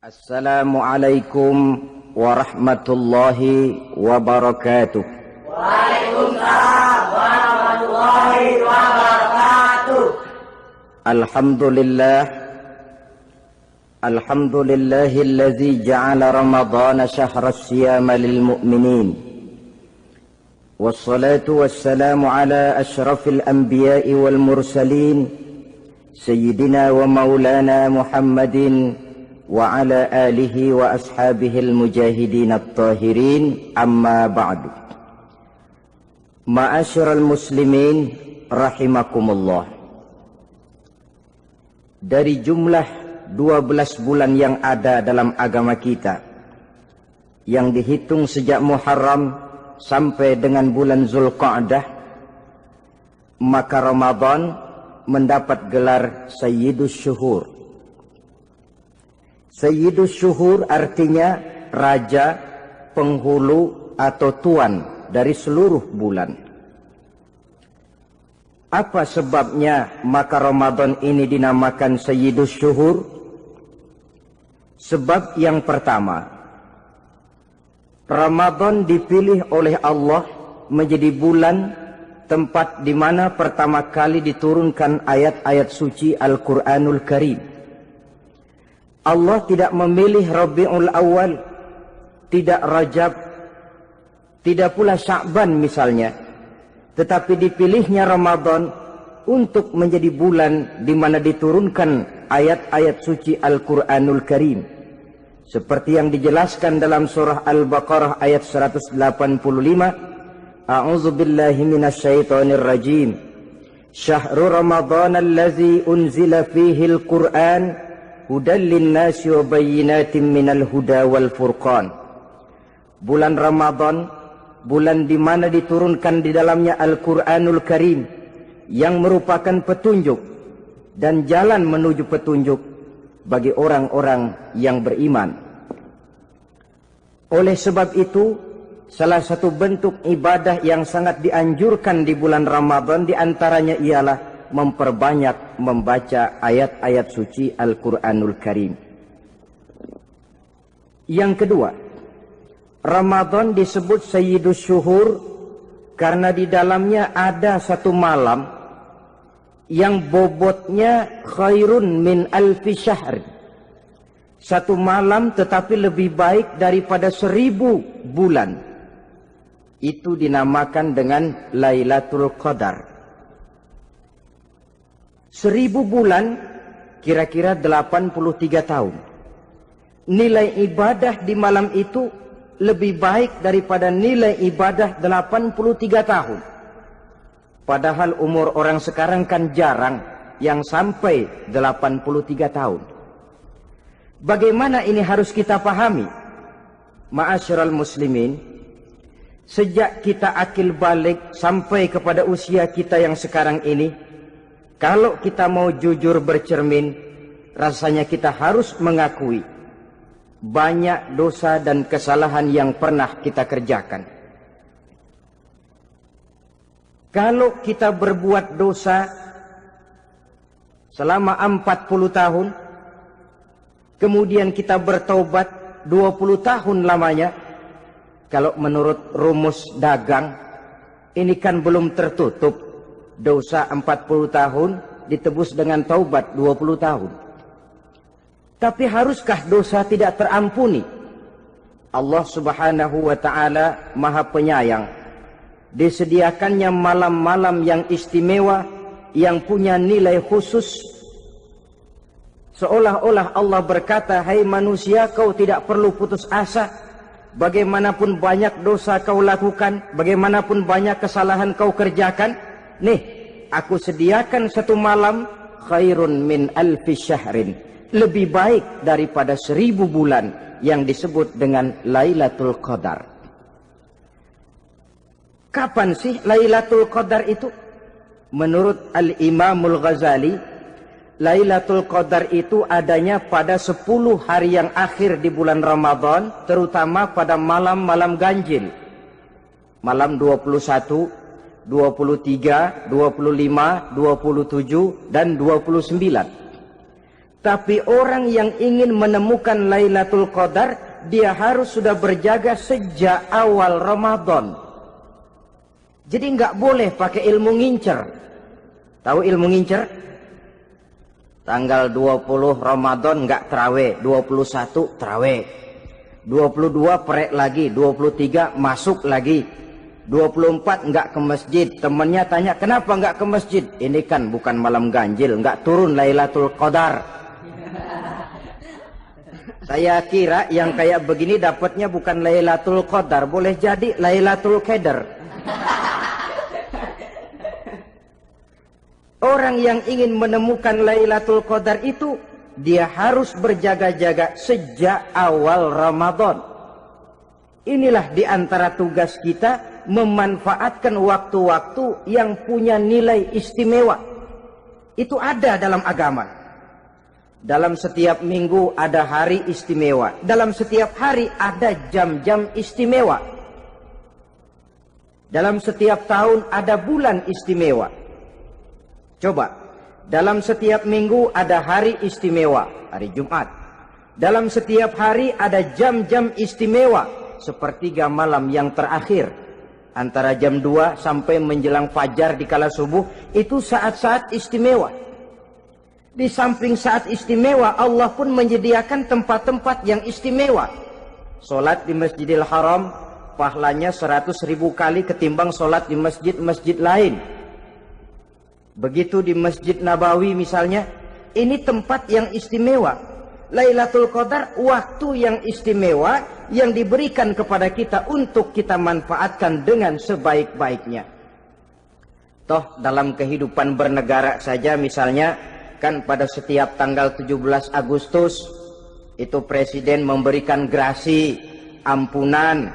Assalamualaikum warahmatullahi wabarakatuh. Waalaikumsalam warahmatullahi wabarakatuh. Alhamdulillahilladzi ja'ala ramadhana syahra siyama lil mu'minin. Wassalatu wassalamu ala asyrafil anbiya'i wal mursalin sayyidina wa maulana Muhammadin wa ala alihi wa ashabihil mujahidin at-tahirin, amma ba'du. Ma'asyiral muslimin rahimakumullah. Dari jumlah 12 bulan yang ada dalam agama kita, yang dihitung sejak Muharram sampai dengan bulan Zulqa'dah, maka Ramadan mendapat gelar Sayyidus Syuhur. Sayyidus Syuhur artinya raja, penghulu atau tuan dari seluruh bulan. Apa sebabnya maka Ramadan ini dinamakan Sayyidus Syuhur? Sebab yang pertama, Ramadan dipilih oleh Allah menjadi bulan tempat di mana pertama kali diturunkan ayat-ayat suci Al-Quranul Karim. Allah tidak memilih Rabiul Awal, tidak Rajab, tidak pula Sya'ban misalnya, tetapi dipilihnya Ramadan untuk menjadi bulan di mana diturunkan ayat-ayat suci Al-Quranul Karim, seperti yang dijelaskan dalam surah Al-Baqarah ayat 185. A'udzu billahi minasyaitonir rajim. Syahrul Ramadan allazi unzila fihi al-Qur'an hudan linnasi wa bayyinatin minal huda wal furqan. Bulan Ramadan, bulan di mana diturunkan di dalamnya Al-Quranul Karim, yang merupakan petunjuk dan jalan menuju petunjuk bagi orang-orang yang beriman. Oleh sebab itu, salah satu bentuk ibadah yang sangat dianjurkan di bulan Ramadan diantaranya ialah memperbanyak membaca ayat-ayat suci Al-Quranul Karim. Yang kedua, Ramadan disebut Sayyidus Syuhur karena di dalamnya ada satu malam yang bobotnya khairun min alfi syahr. Satu malam tetapi lebih baik daripada 1000 bulan. Itu dinamakan dengan Lailatul Qadar. 1000 bulan kira-kira 83 tahun. Nilai ibadah di malam itu lebih baik daripada nilai ibadah 83 tahun. Padahal umur orang sekarang kan jarang yang sampai 83 tahun. Bagaimana ini harus kita pahami? Ma'asyiral muslimin, sejak kita akil balik sampai kepada usia kita yang sekarang ini, kalau kita mau jujur bercermin, rasanya kita harus mengakui banyak dosa dan kesalahan yang pernah kita kerjakan. Kalau kita berbuat dosa selama 40 tahun, kemudian kita bertaubat 20 tahun lamanya, kalau menurut rumus dagang, ini kan belum tertutup. Dosa 40 tahun ditebus dengan taubat 20 tahun. Tapi haruskah dosa tidak terampuni? Allah Subhanahu wa ta'ala Maha Penyayang. Disediakannya malam-malam yang istimewa, yang punya nilai khusus. Seolah-olah Allah berkata, hai manusia, kau tidak perlu putus asa. Bagaimanapun banyak dosa kau lakukan, bagaimanapun banyak kesalahan kau kerjakan, nih, aku sediakan satu malam khairun min alfi syahrin, lebih baik daripada 1000 bulan yang disebut dengan Lailatul Qadar. Kapan sih Lailatul Qadar itu? Menurut Al-Imamul Ghazali, Lailatul Qadar itu adanya pada 10 hari yang akhir di bulan Ramadan, terutama pada malam-malam ganjil. Malam 21, 23, 25, 27, dan 29. Tapi orang yang ingin menemukan Lailatul Qadar, dia harus sudah berjaga sejak awal Ramadan. Jadi nggak boleh pakai ilmu ngincer. Tahu ilmu ngincer? Tanggal 20 Ramadan nggak terawih, 21 terawih, 22 perek lagi, 23 masuk lagi, 24 nggak ke masjid. Temannya tanya, kenapa nggak ke masjid? Ini kan bukan malam ganjil, nggak turun Lailatul Qadar. Saya kira yang kayak begini dapatnya bukan Lailatul Qadar, boleh jadi Lailatul Qadar. Orang yang ingin menemukan Lailatul Qadar itu, dia harus berjaga-jaga sejak awal Ramadan. Inilah di antara tugas kita, memanfaatkan waktu-waktu yang punya nilai istimewa. Itu ada dalam agama. Dalam setiap minggu ada hari istimewa. Dalam setiap hari ada jam-jam istimewa. Dalam setiap tahun ada bulan istimewa. Coba, dalam setiap minggu ada hari istimewa, hari Jumat. Dalam setiap hari ada jam-jam istimewa, sepertiga malam yang terakhir. Antara jam 2 sampai menjelang fajar di kala subuh, itu saat-saat istimewa. Di samping saat istimewa, Allah pun menyediakan tempat-tempat yang istimewa. Solat di Masjidil Haram, pahalanya 100.000 kali ketimbang solat di masjid-masjid lain. Begitu di Masjid Nabawi misalnya, ini tempat yang istimewa. Lailatul Qadar, waktu yang istimewa yang diberikan kepada kita untuk kita manfaatkan dengan sebaik-baiknya. Toh dalam kehidupan bernegara saja misalnya, kan pada setiap tanggal 17 Agustus itu presiden memberikan grasi ampunan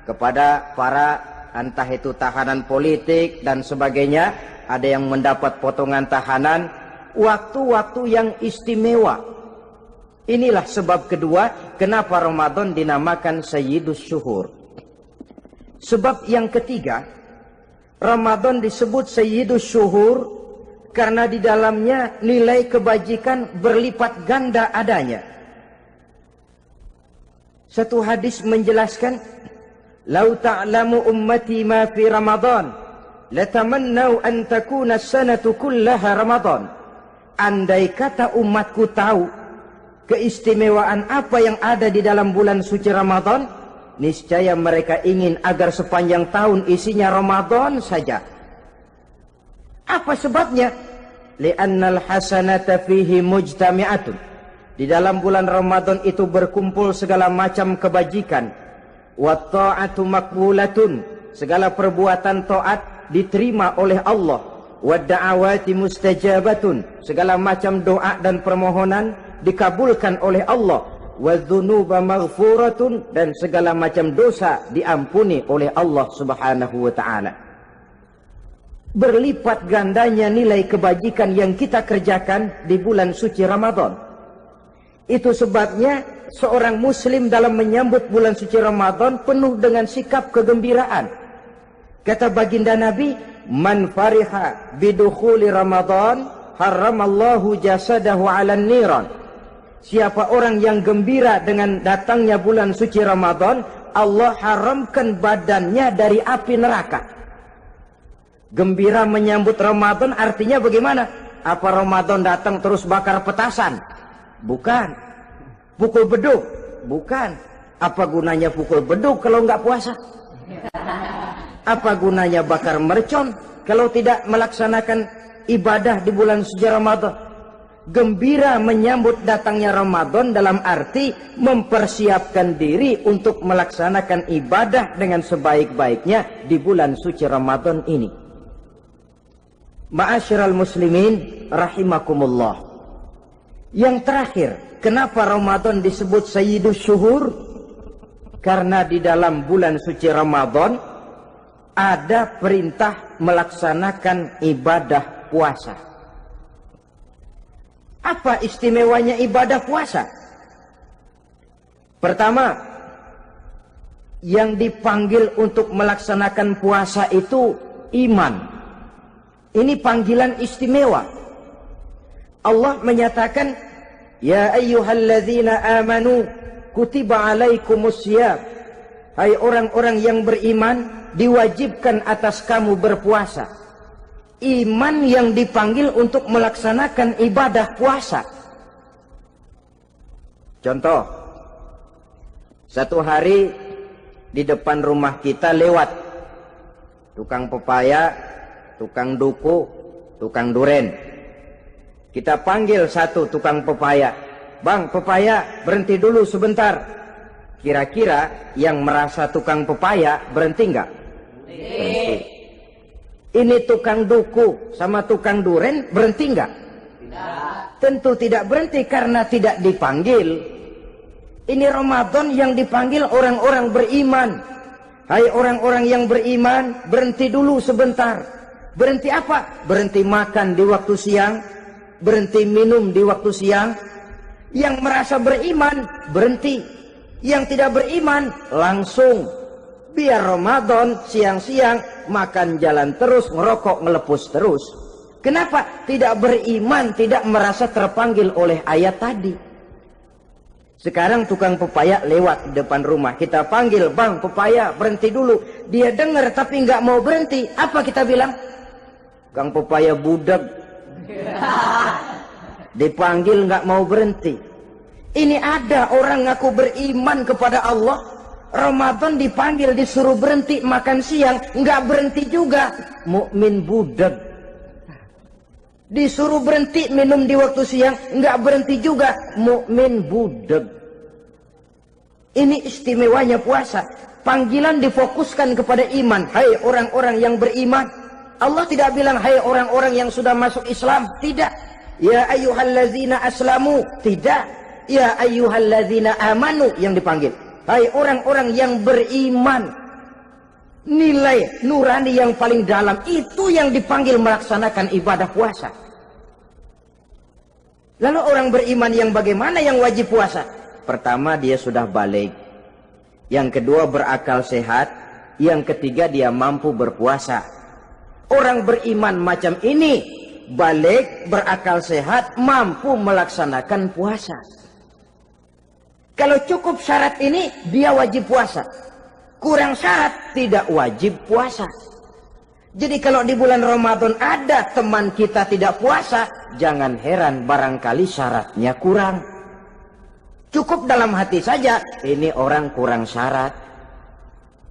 kepada para entah itu tahanan politik dan sebagainya. Ada yang mendapat potongan tahanan. Waktu-waktu yang istimewa. Inilah sebab kedua kenapa Ramadan dinamakan Sayyidus Syuhur. Sebab yang ketiga, Ramadan disebut Sayyidus Syuhur karena di dalamnya nilai kebajikan berlipat ganda adanya. Satu hadis menjelaskan, "Lau ta'lamu ummati ma fi Ramadan, latamannau an takuna as-sanatu kullaha Ramadan." Andai kata umatku tahu keistimewaan apa yang ada di dalam bulan suci Ramadan, niscaya mereka ingin agar sepanjang tahun isinya Ramadan saja. Apa sebabnya? Li'annal hasanata fihi mujtami'atun. Di dalam bulan Ramadan itu berkumpul segala macam kebajikan. Wa ta'atu maqbulatun. Segala perbuatan taat diterima oleh Allah. Wa da'awati mustajabatun. Segala macam doa dan permohonan dikabulkan oleh Allah. Wa dzunuba maghfuratun. Dan segala macam dosa diampuni oleh Allah Subhanahu wa ta'ala. Berlipat gandanya nilai kebajikan yang kita kerjakan di bulan suci Ramadan. Itu sebabnya seorang muslim dalam menyambut bulan suci Ramadan penuh dengan sikap kegembiraan. Kata baginda Nabi, "Man fariha bidukhuli Ramadan, haramallahu jasadahu 'alan niran." Siapa orang yang gembira dengan datangnya bulan suci Ramadan, Allah haramkan badannya dari api neraka. Gembira menyambut Ramadan artinya bagaimana? Apa Ramadan datang terus bakar petasan? Bukan. Pukul beduk? Bukan. Apa gunanya pukul beduk kalau nggak puasa? Apa gunanya bakar mercon kalau tidak melaksanakan ibadah di bulan suci Ramadan? Gembira menyambut datangnya Ramadan dalam arti mempersiapkan diri untuk melaksanakan ibadah dengan sebaik-baiknya di bulan suci Ramadan ini. Ma'asyiral muslimin rahimakumullah. Yang terakhir, kenapa Ramadan disebut Sayyidus Syuhur? Karena di dalam bulan suci Ramadan ada perintah melaksanakan ibadah puasa. Apa istimewanya ibadah puasa? Pertama, yang dipanggil untuk melaksanakan puasa itu iman. Ini panggilan istimewa. Allah menyatakan, Ya ayyuhalladzina amanu kutiba alaikumusiyam. Hai orang-orang yang beriman, diwajibkan atas kamu berpuasa. Iman yang dipanggil untuk melaksanakan ibadah puasa. Contoh, satu hari di depan rumah kita lewat tukang pepaya, tukang duku, tukang duren. Kita panggil satu tukang pepaya, "Bang, pepaya, berhenti dulu sebentar." Kira-kira yang merasa tukang pepaya berhenti enggak? Berhenti. Ini tukang duku sama tukang duren berhenti enggak? Tidak. Tentu tidak berhenti karena tidak dipanggil. Ini Ramadan yang dipanggil orang-orang beriman. Hai orang-orang yang beriman, berhenti dulu sebentar. Berhenti apa? Berhenti makan di waktu siang, berhenti minum di waktu siang. Yang merasa beriman, berhenti. Yang tidak beriman, langsung. Biar Ramadan siang-siang makan jalan terus, ngerokok, ngelepus terus. Kenapa? Tidak beriman, tidak merasa terpanggil oleh ayat tadi. Sekarang tukang pepaya lewat di depan rumah. Kita panggil, "Bang, pepaya, berhenti dulu." Dia dengar tapi nggak mau berhenti. Apa kita bilang? Kang pepaya budak. Dipanggil nggak mau berhenti. Ini ada orang ngaku beriman kepada Allah, Ramadan dipanggil disuruh berhenti makan siang, nggak berhenti juga, mukmin budak. Disuruh berhenti minum di waktu siang, nggak berhenti juga, mukmin budak. Ini istimewanya puasa. Panggilan difokuskan kepada iman. Hai orang-orang yang beriman. Allah tidak bilang hai orang-orang yang sudah masuk Islam, tidak. Ya ayyuhallazina aslamu, tidak. Ya ayyuhalladzina amanu yang dipanggil. Hai orang-orang yang beriman. Nilai nurani yang paling dalam itu yang dipanggil melaksanakan ibadah puasa. Lalu orang beriman yang bagaimana yang wajib puasa? Pertama, dia sudah balik. Yang kedua, berakal sehat. Yang ketiga, dia mampu berpuasa. Orang beriman macam ini, balik, berakal sehat, mampu melaksanakan puasa. Kalau cukup syarat ini, dia wajib puasa. Kurang syarat, tidak wajib puasa. Jadi kalau di bulan Ramadan ada teman kita tidak puasa, jangan heran barangkali syaratnya kurang. Cukup dalam hati saja, ini orang kurang syarat.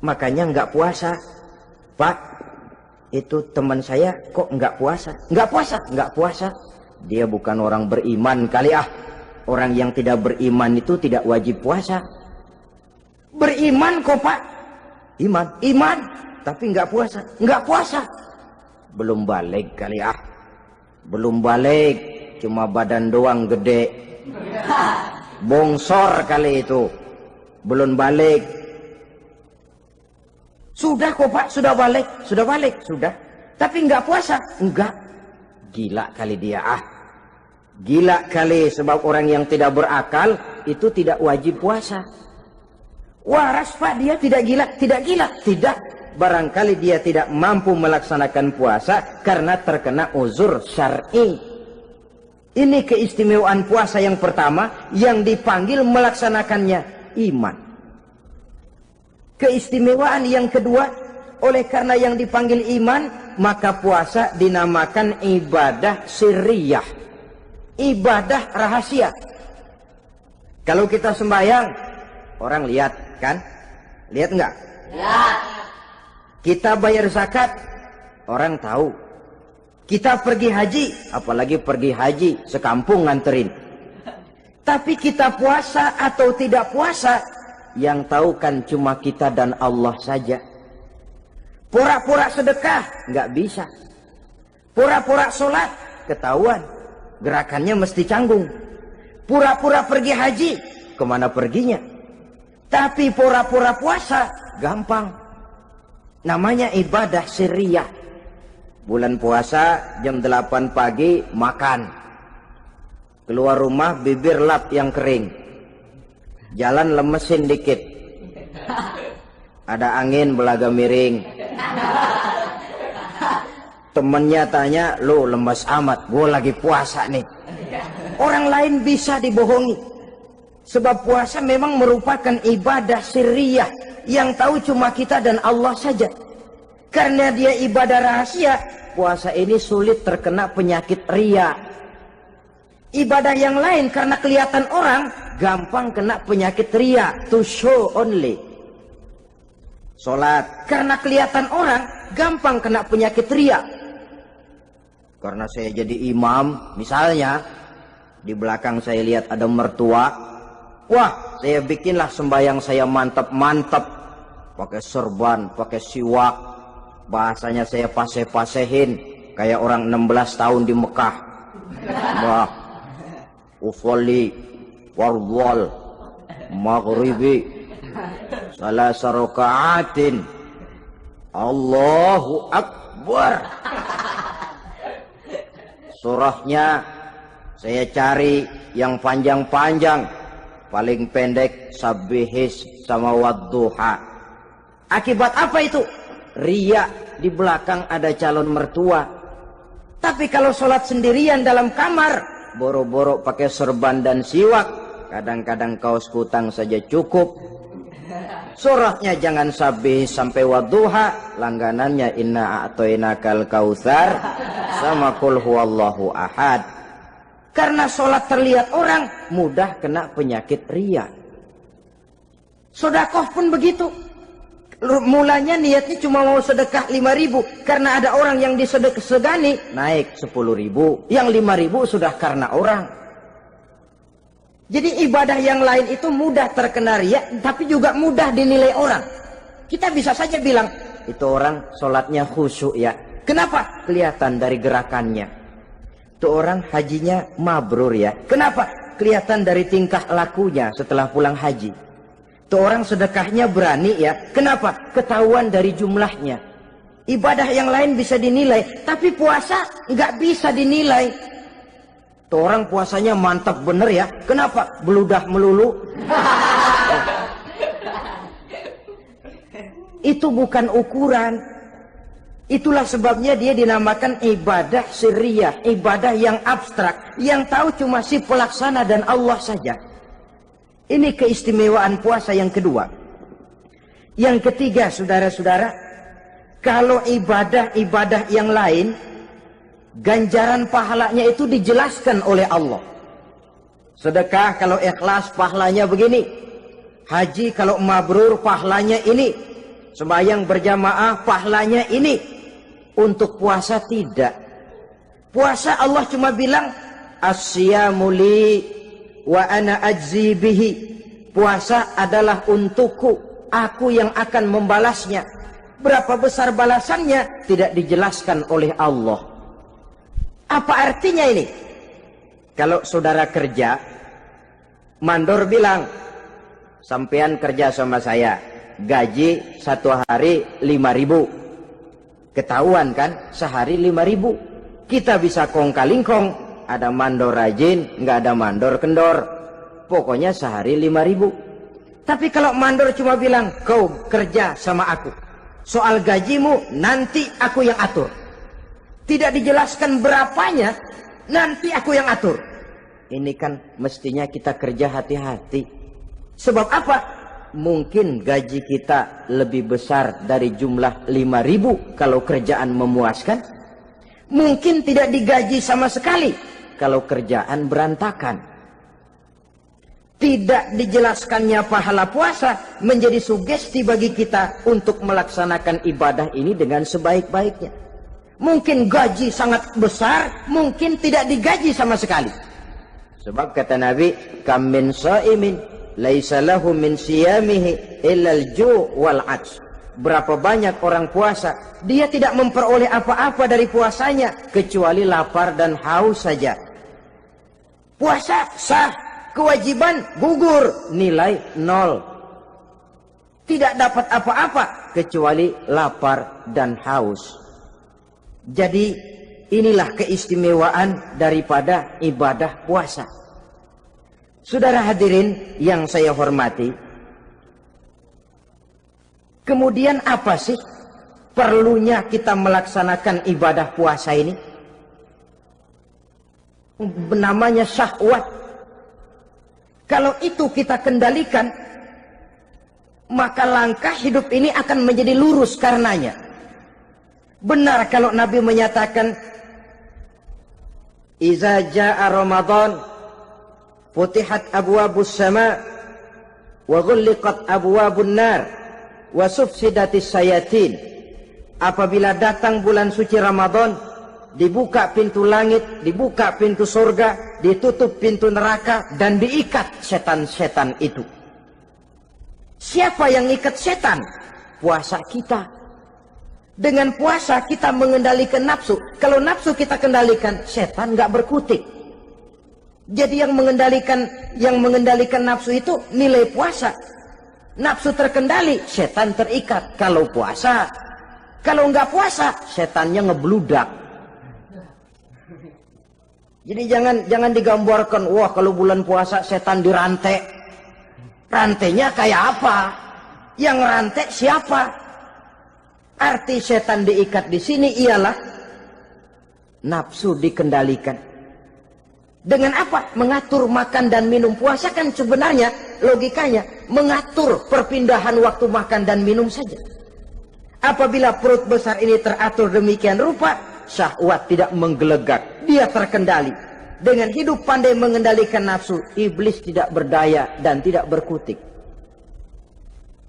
Makanya nggak puasa. Pak, itu teman saya kok nggak puasa? Nggak puasa, nggak puasa. Dia bukan orang beriman kali ah. Orang yang tidak beriman itu tidak wajib puasa. Beriman kok Pak? Iman, tapi nggak puasa. Nggak puasa. Belum balik kali ah. Belum balik, cuma badan doang gede. Bongsor kali itu. Belum balik. Sudah kok Pak, sudah balik. Sudah. Tapi nggak puasa. Enggak. Gila kali dia ah. Gila kali, sebab orang yang tidak berakal itu tidak wajib puasa. Waras Pak, dia tidak gila. Tidak. Barangkali dia tidak mampu melaksanakan puasa karena terkena uzur syar'i. Ini keistimewaan puasa yang pertama yang dipanggil melaksanakannya iman. Keistimewaan yang kedua, oleh karena yang dipanggil iman, maka puasa dinamakan ibadah sirriyah. Ibadah rahasia. Kalau kita sembahyang, orang lihat kan? Lihat enggak? Lihat. Kita bayar zakat, orang tahu. Kita pergi haji, apalagi pergi haji, sekampung nganterin. Tapi kita puasa atau tidak puasa, yang tahu kan cuma kita dan Allah saja. Pura-pura sedekah, nggak bisa. Pura-pura sholat, ketahuan. Gerakannya mesti canggung. Pura-pura pergi haji, kemana perginya? Tapi pura-pura puasa, gampang. Namanya ibadah sirriyah. Bulan puasa, jam 8 pagi, makan. Keluar rumah, bibir lap yang kering. Jalan lemesin dikit. Ada angin, belaga miring. Temennya tanya, "Lu lemes amat, gue lagi puasa nih." orang lain bisa dibohongi. Sebab puasa memang merupakan ibadah sirriyah yang tahu cuma kita dan Allah saja. Karena dia ibadah rahasia, puasa ini sulit terkena penyakit riya. Ibadah yang lain karena kelihatan orang gampang kena penyakit riya, to show only. Salat karena kelihatan orang gampang kena penyakit riya. Karena saya jadi imam, misalnya di belakang saya lihat ada mertua, wah saya bikinlah sembahyang saya mantap-mantap, pakai serban, pakai siwak, bahasanya saya paseh-pasehin kayak orang 16 tahun di Mekah. Wah, ufolli warwal maghribi salasa raka'atin Allahu Akbar. Surahnya saya cari yang panjang-panjang, paling pendek sabbihis sama wadduha. Akibat apa itu? Riya, di belakang ada calon mertua. Tapi kalau sholat sendirian dalam kamar, boro-boro pakai serban dan siwak, kadang-kadang kaos kutang saja cukup. Surahnya jangan sabbih sampai wadduha, langganannya inna a'toinakal kautsar sama qul huwallahu ahad. Karena sholat terlihat orang, mudah kena penyakit riya. Sedekah pun begitu. Mulanya niatnya cuma mau sedekah 5.000, karena ada orang yang disedekahsegani naik 10.000, yang 5.000 sudah karena orang. Jadi ibadah yang lain itu mudah terkena riya, tapi juga mudah dinilai orang. Kita bisa saja bilang, itu orang sholatnya khusyuk ya. Kenapa? Kelihatan dari gerakannya. Itu orang hajinya mabrur ya. Kenapa? Kelihatan dari tingkah lakunya setelah pulang haji. Itu orang sedekahnya berani ya. Kenapa? Ketahuan dari jumlahnya. Ibadah yang lain bisa dinilai, tapi puasa nggak bisa dinilai. Tuh orang puasanya mantap bener ya. Kenapa? Beludah melulu. Itu bukan ukuran. Itulah sebabnya dia dinamakan ibadah sirriyah, ibadah yang abstrak, yang tahu cuma si pelaksana dan Allah saja. Ini keistimewaan puasa yang kedua. Yang ketiga, saudara-saudara, kalau ibadah-ibadah yang lain, ganjaran pahalanya itu dijelaskan oleh Allah. Sedekah kalau ikhlas pahalanya begini. Haji kalau mabrur pahalanya ini. Sembahyang berjamaah pahalanya ini. Untuk puasa tidak. Puasa Allah cuma bilang as-siyamu li wa ana ajzi bihi. Puasa adalah untukku, aku yang akan membalasnya. Berapa besar balasannya tidak dijelaskan oleh Allah. Apa artinya ini? Kalau saudara kerja, mandor bilang, sampean kerja sama saya, gaji satu hari 5.000. Ketahuan kan, sehari 5.000. Kita bisa kong kalingkong, ada mandor rajin, nggak ada mandor kendor. Pokoknya sehari 5.000. Tapi kalau mandor cuma bilang, kau kerja sama aku, soal gajimu nanti aku yang atur. Tidak dijelaskan berapanya, nanti aku yang atur. Ini kan mestinya kita kerja hati-hati. Sebab apa? Mungkin gaji kita lebih besar dari jumlah 5.000 kalau kerjaan memuaskan. Mungkin tidak digaji sama sekali kalau kerjaan berantakan. Tidak dijelaskannya pahala puasa menjadi sugesti bagi kita untuk melaksanakan ibadah ini dengan sebaik-baiknya. Mungkin gaji sangat besar, mungkin tidak digaji sama sekali. Sebab kata Nabi, kam min shaimin laisa lahu min siyamihi illa al-ju' wal 'atsh. Berapa banyak orang puasa, dia tidak memperoleh apa-apa dari puasanya kecuali lapar dan haus saja. Puasa sah, kewajiban gugur, nilai 0. Tidak dapat apa-apa kecuali lapar dan haus. Jadi inilah keistimewaan daripada ibadah puasa. Saudara hadirin yang saya hormati, kemudian apa sih perlunya kita melaksanakan ibadah puasa ini? namanya syahwat. Kalau itu kita kendalikan, maka langkah hidup ini akan menjadi lurus karenanya. Benar kalau Nabi menyatakan, "Iza jaa Ramadan, futihat abwabus sama, wa ghulliqat abwabun nar, wa sufsidatis sayatin." Apabila datang bulan suci Ramadan, dibuka pintu langit, dibuka pintu surga, ditutup pintu neraka, dan diikat setan-setan itu. Siapa yang ikat setan? Puasa kita. Dengan puasa kita mengendalikan nafsu. Kalau nafsu kita kendalikan, setan nggak berkutik. Jadi yang mengendalikan nafsu itu nilai puasa. Nafsu terkendali, setan terikat. Kalau puasa, kalau nggak puasa, setannya ngebludak. Jadi jangan digambarkan, wah kalau bulan puasa setan dirantai. Rantainya kayak apa? Yang rantai siapa? Arti setan diikat di sini ialah nafsu dikendalikan. Dengan apa? Mengatur makan dan minum. Puasa kan sebenarnya logikanya mengatur perpindahan waktu makan dan minum saja. Apabila perut besar ini teratur demikian rupa, syahwat tidak menggelegak, dia terkendali. Dengan hidup pandai mengendalikan nafsu, iblis tidak berdaya dan tidak berkutik.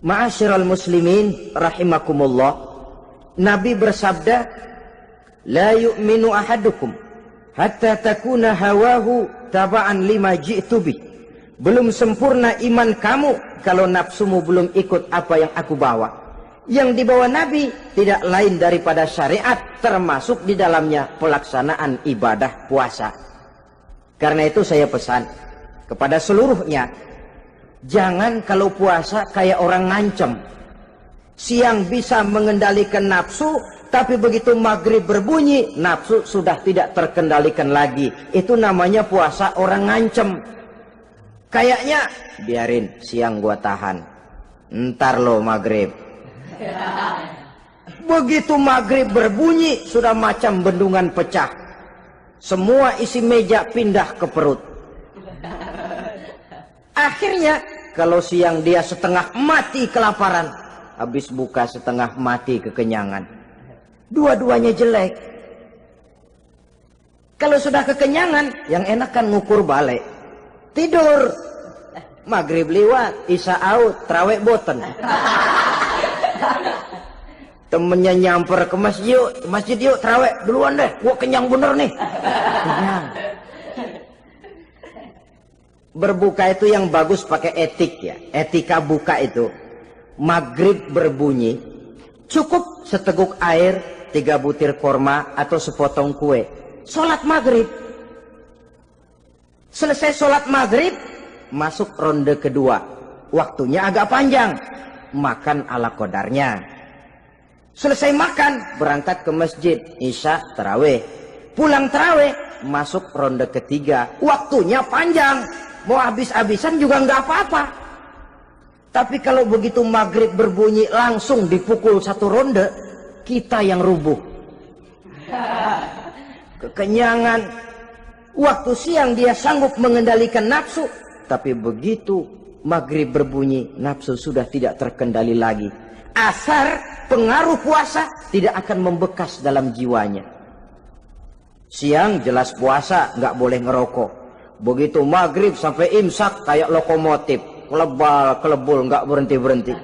Ma'asyiral muslimin rahimakumullah, Nabi bersabda, "La yu'minu ahadukum hatta takuna hawahu taba'an lima ji'tu bih." Belum sempurna iman kamu kalau nafsumu belum ikut apa yang aku bawa. Yang dibawa Nabi tidak lain daripada syariat, termasuk di dalamnya pelaksanaan ibadah puasa. Karena itu saya pesan kepada seluruhnya, jangan kalau puasa kayak orang ngancem. Siang bisa mengendalikan nafsu, tapi begitu maghrib berbunyi, nafsu sudah tidak terkendalikan lagi. Itu namanya puasa orang ngancem. Kayaknya, biarin siang gua tahan, ntar lo maghrib. Begitu maghrib berbunyi, sudah macam bendungan pecah. Semua isi meja pindah ke perut. Akhirnya, kalau siang dia setengah mati kelaparan, habis buka setengah mati kekenyangan. Dua-duanya jelek. Kalau sudah kekenyangan, yang enak kan ngukur balik. Tidur. Maghrib liwat, isya out, trawek boten. Temennya nyamper ke masjid yuk terawih duluan deh, gua kenyang bener nih. Kenyang. Berbuka itu yang bagus pakai etik ya, etika buka itu. Maghrib berbunyi, cukup seteguk air, 3 butir korma atau sepotong kue. Sholat maghrib. Selesai sholat maghrib, masuk ronde kedua. Waktunya agak panjang, makan ala qadarnya. Selesai makan, berangkat ke masjid, isya, tarawih. Pulang tarawih, masuk ronde ketiga. Waktunya panjang, mau habis-habisan juga nggak apa-apa. Tapi kalau begitu maghrib berbunyi, langsung dipukul 1 ronde, kita yang rubuh. Kekenyangan. Waktu siang dia sanggup mengendalikan nafsu, tapi begitu maghrib berbunyi, nafsu sudah tidak terkendali lagi. Asar pengaruh puasa tidak akan membekas dalam jiwanya. Siang jelas puasa, nggak boleh ngerokok. Begitu maghrib sampai imsak kayak lokomotif, kelebul nggak berhenti-berhenti.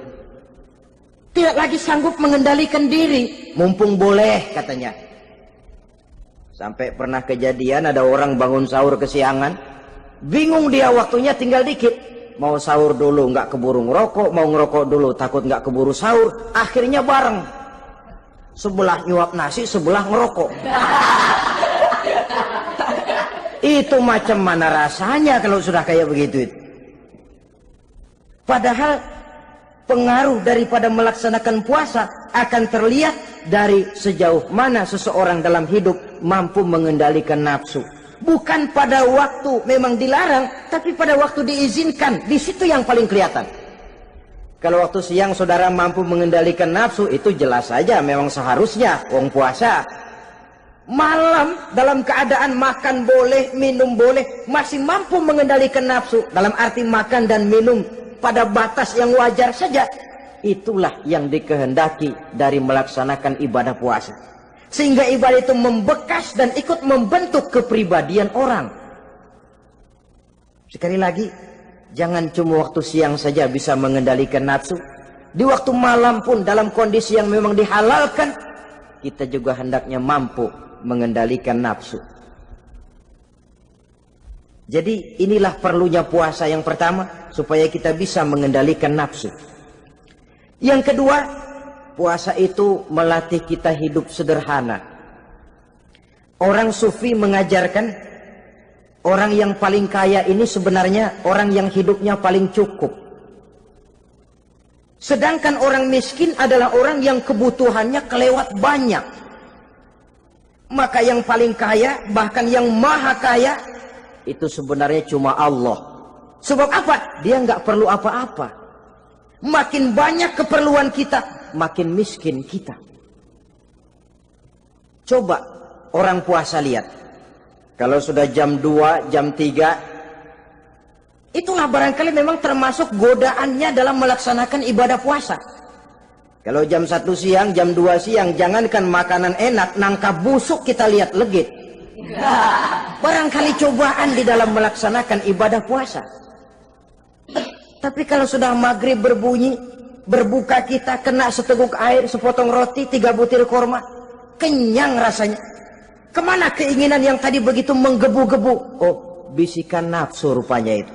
Tidak lagi sanggup mengendalikan diri, mumpung boleh katanya. Sampai pernah kejadian ada orang bangun sahur kesiangan, bingung dia waktunya tinggal dikit. Mau sahur dulu nggak keburu ngerokok, mau ngerokok dulu takut nggak keburu sahur, akhirnya bareng. Sebelah nyuap nasi, sebelah ngerokok. Itu macam mana rasanya kalau sudah kayak begitu? Padahal pengaruh daripada melaksanakan puasa akan terlihat dari sejauh mana seseorang dalam hidup mampu mengendalikan nafsu. Bukan pada waktu memang dilarang, tapi pada waktu diizinkan. Di situ yang paling kelihatan. Kalau waktu siang saudara mampu mengendalikan nafsu, itu jelas saja memang seharusnya wong puasa. malam dalam keadaan makan boleh, minum boleh, masih mampu mengendalikan nafsu, dalam arti makan dan minum pada batas yang wajar saja. Itulah yang dikehendaki dari melaksanakan ibadah puasa, sehingga ibadah itu membekas dan ikut membentuk kepribadian orang. Sekali lagi, jangan cuma waktu siang saja bisa mengendalikan nafsu. Di waktu malam pun dalam kondisi yang memang dihalalkan, kita juga hendaknya mampu mengendalikan nafsu. Jadi inilah perlunya puasa yang pertama, supaya kita bisa mengendalikan nafsu. Yang kedua, puasa itu melatih kita hidup sederhana. Orang sufi mengajarkan orang yang paling kaya ini sebenarnya orang yang hidupnya paling cukup. Sedangkan orang miskin adalah orang yang kebutuhannya kelewat banyak. Maka yang paling kaya, bahkan yang maha kaya, itu sebenarnya cuma Allah. Sebab apa? Dia nggak perlu apa-apa. Makin banyak keperluan kita, makin miskin kita. Coba orang puasa lihat. Kalau sudah jam 2, jam 3, itulah barangkali memang termasuk godaannya dalam melaksanakan ibadah puasa. Kalau jam 1 siang, jam 2 siang, jangankan makanan enak, nangka busuk kita lihat legit. Barangkali cobaan di dalam melaksanakan ibadah puasa. Tapi kalau sudah maghrib berbunyi, berbuka kita kena seteguk air, sepotong roti, 3 butir korma, kenyang rasanya. Kemana keinginan yang tadi begitu menggebu-gebu? Oh, bisikan nafsu rupanya itu.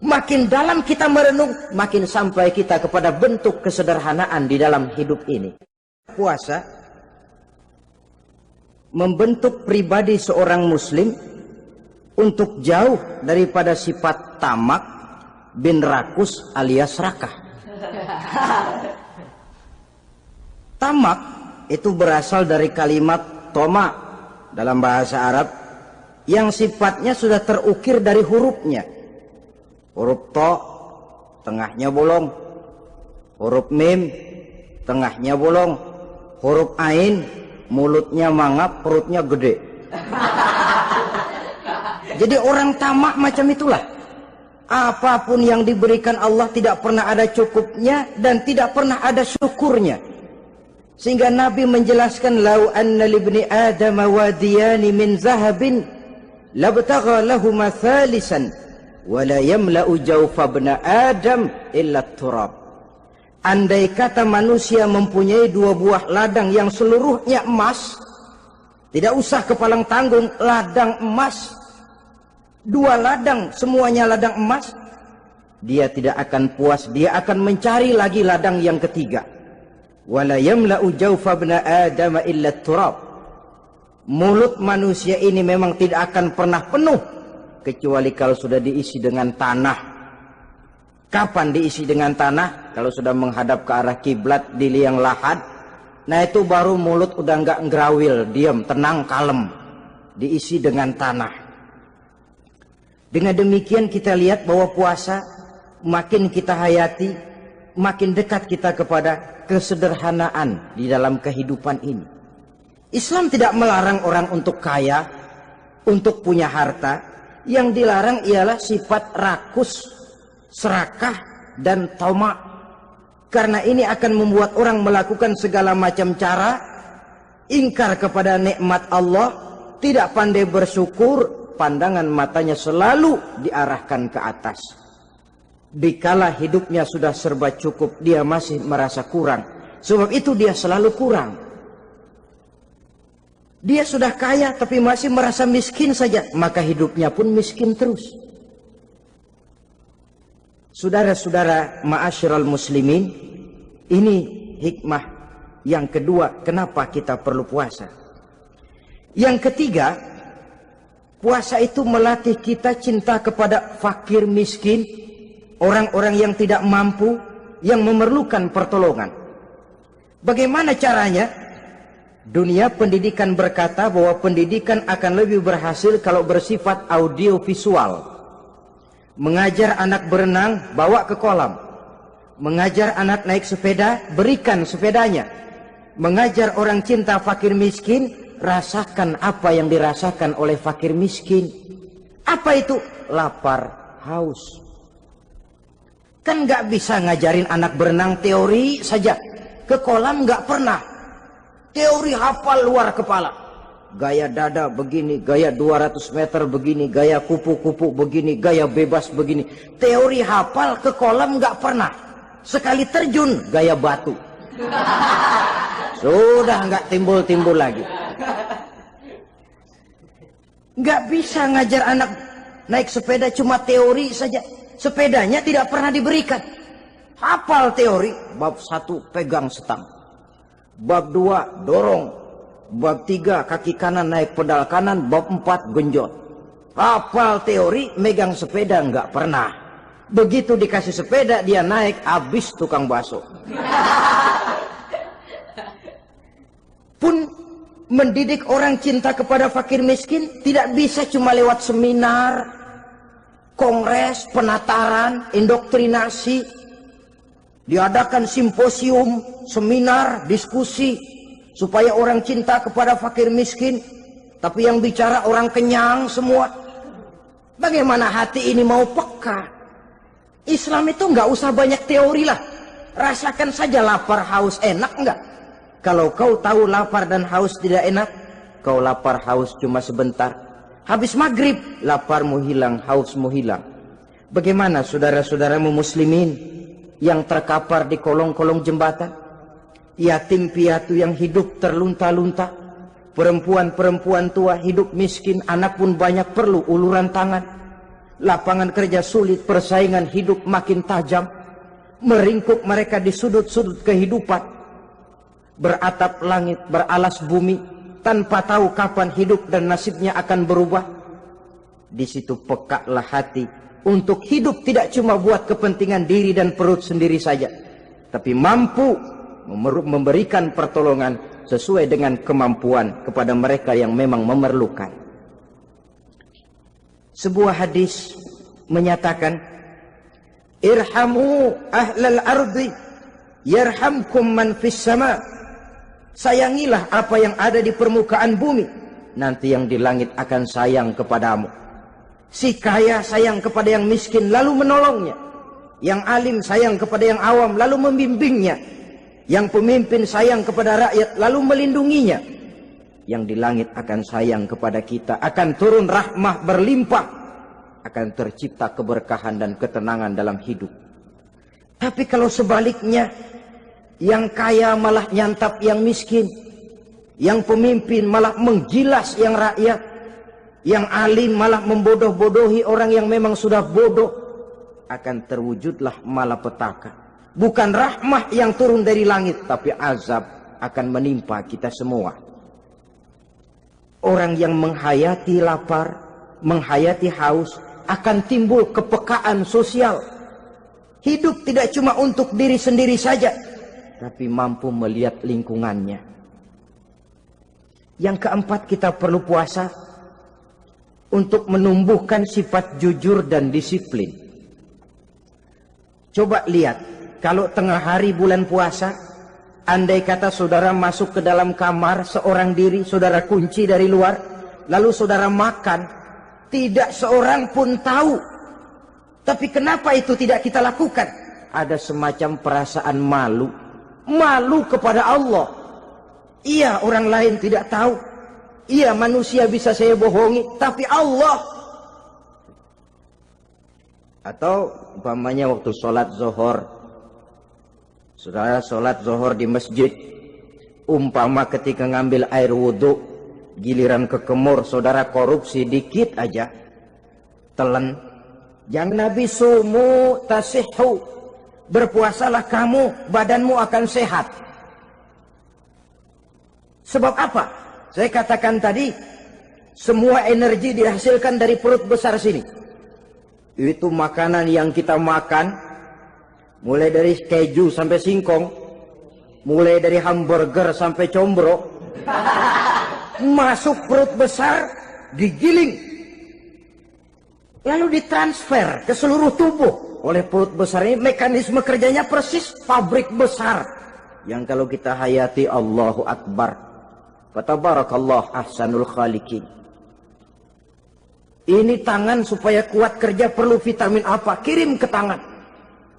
Makin dalam kita merenung, makin sampai kita kepada bentuk kesederhanaan di dalam hidup ini. Puasa membentuk pribadi seorang muslim untuk jauh daripada sifat tamak bin rakus alias rakah. Tamak itu berasal dari kalimat toma dalam bahasa Arab yang sifatnya sudah terukir dari hurufnya. Huruf to, tengahnya bolong. Huruf mim, tengahnya bolong. Huruf ain, mulutnya mangap, perutnya gede. Jadi orang tamak macam itulah. Apapun yang diberikan Allah tidak pernah ada cukupnya dan tidak pernah ada syukurnya. Sehingga Nabi menjelaskan, lau anna libni adam wadiyani min zahabin labtagha lahuma thalisan wala yamla'u jawfa ibna adam illa turab. Andai kata manusia mempunyai 2 buah ladang yang seluruhnya emas, tidak usah kepalang tanggung, ladang emas, 2 ladang semuanya ladang emas, dia tidak akan puas, dia akan mencari lagi ladang yang ketiga. Wala yamla'u jawfa ibna adam illa turab. Mulut manusia ini memang tidak akan pernah penuh kecuali kalau sudah diisi dengan tanah. Kapan diisi dengan tanah? Kalau sudah menghadap ke arah kiblat di liang lahat, nah itu baru mulut udah nggak ngerawil, diam, tenang, kalem, diisi dengan tanah. Dengan demikian kita lihat bahwa puasa makin kita hayati, makin dekat kita kepada kesederhanaan di dalam kehidupan ini. Islam tidak melarang orang untuk kaya, untuk punya harta. Yang dilarang ialah sifat rakus, serakah, dan tamak. Karena ini akan membuat orang melakukan segala macam cara, ingkar kepada nikmat Allah, tidak pandai bersyukur, pandangan matanya selalu diarahkan ke atas. Dikala hidupnya sudah serba cukup, dia masih merasa kurang. Sebab itu dia selalu kurang. Dia sudah kaya tapi masih merasa miskin saja, maka hidupnya pun miskin terus. Saudara-saudara ma'asyiral muslimin, ini hikmah yang kedua kenapa kita perlu puasa. Yang ketiga, puasa itu melatih kita cinta kepada fakir miskin, orang-orang yang tidak mampu, yang memerlukan pertolongan. Bagaimana caranya? Dunia pendidikan berkata bahwa pendidikan akan lebih berhasil kalau bersifat audiovisual. Mengajar anak berenang, bawa ke kolam. Mengajar anak naik sepeda, berikan sepedanya. Mengajar orang cinta fakir miskin, rasakan apa yang dirasakan oleh fakir miskin. Apa itu? Lapar, haus. Kan nggak bisa ngajarin anak berenang teori saja. Ke kolam nggak pernah. Teori hafal luar kepala. Gaya dada begini, gaya 200 meter begini, gaya kupu-kupu begini, gaya bebas begini. Teori hafal ke kolam nggak pernah. Sekali terjun gaya batu. Sudah nggak timbul-timbul lagi. Nggak bisa ngajar anak naik sepeda cuma teori saja. Sepedanya tidak pernah diberikan. Hafal teori, bab 1 pegang setang, bab 2 dorong, bab 3 kaki kanan naik pedal kanan, bab 4 genjot. Hafal teori, megang sepeda nggak pernah. Begitu dikasih sepeda dia naik, habis tukang bakso. Pun mendidik orang cinta kepada fakir miskin tidak bisa cuma lewat seminar, kongres, penataran, indoktrinasi. Diadakan simposium, seminar, diskusi supaya orang cinta kepada fakir miskin, tapi yang bicara orang kenyang semua. Bagaimana hati ini mau peka? Islam itu nggak usah banyak teori lah. Rasakan saja lapar haus, enak nggak? Kalau kau tahu lapar dan haus tidak enak, kau lapar haus cuma sebentar. Habis maghrib, laparmu hilang, hausmu hilang. Bagaimana saudara-saudaramu muslimin yang terkapar di kolong-kolong jembatan? Yatim piatu yang hidup terlunta-lunta. Perempuan-perempuan tua hidup miskin, anak pun banyak perlu uluran tangan. Lapangan kerja sulit, persaingan hidup makin tajam. Meringkuk mereka di sudut-sudut kehidupan. Beratap langit, beralas bumi, tanpa tahu kapan hidup dan nasibnya akan berubah. Di situ pekaklah hati untuk hidup tidak cuma buat kepentingan diri dan perut sendiri saja, tapi mampu memberikan pertolongan sesuai dengan kemampuan kepada mereka yang memang memerlukan. Sebuah hadis menyatakan, irhamu ahlal ardi yarhamkum man fis sama. Sayangilah apa yang ada di permukaan bumi, nanti yang di langit akan sayang kepadamu. Si kaya sayang kepada yang miskin lalu menolongnya. Yang alim sayang kepada yang awam lalu membimbingnya. Yang pemimpin sayang kepada rakyat lalu melindunginya. Yang di langit akan sayang kepada kita, akan turun rahmah berlimpah, akan tercipta keberkahan dan ketenangan dalam hidup. Tapi kalau sebaliknya, yang kaya malah nyantap yang miskin, yang pemimpin malah menggilas yang rakyat, yang alim malah membodoh-bodohi orang yang memang sudah bodoh, akan terwujudlah malapetaka. Bukan rahmah yang turun dari langit, tapi azab akan menimpa kita semua. Orang yang menghayati lapar, menghayati haus, akan timbul kepekaan sosial. Hidup tidak cuma untuk diri sendiri saja, tapi mampu melihat lingkungannya. Yang keempat, kita perlu puasa untuk menumbuhkan sifat jujur dan disiplin. Coba lihat, kalau tengah hari bulan puasa, andai kata saudara masuk ke dalam kamar seorang diri, saudara kunci dari luar, lalu saudara makan, tidak seorang pun tahu. Tapi kenapa itu tidak kita lakukan? Ada semacam perasaan malu. Malu kepada Allah. Iya, orang lain tidak tahu. Iya, manusia bisa saya bohongi, tapi Allah. Atau umpamanya waktu sholat zuhur, saudara sholat zuhur di masjid, umpama ketika ngambil air wudhu, giliran ke kemur, saudara korupsi dikit aja, telan. Yang Nabi sumu tasihhu, berpuasalah kamu, badanmu akan sehat. Sebab apa? Saya katakan tadi, semua energi dihasilkan dari perut besar sini. Itu makanan yang kita makan, mulai dari keju sampai singkong, mulai dari hamburger sampai combro, masuk perut besar, digiling, lalu ditransfer ke seluruh tubuh oleh perut besar ini. Mekanisme kerjanya persis pabrik besar yang kalau kita hayati, Allahu Akbar, Fatabarakallah ahsanul khaliqin. Ini tangan supaya kuat kerja perlu vitamin apa? Kirim ke tangan.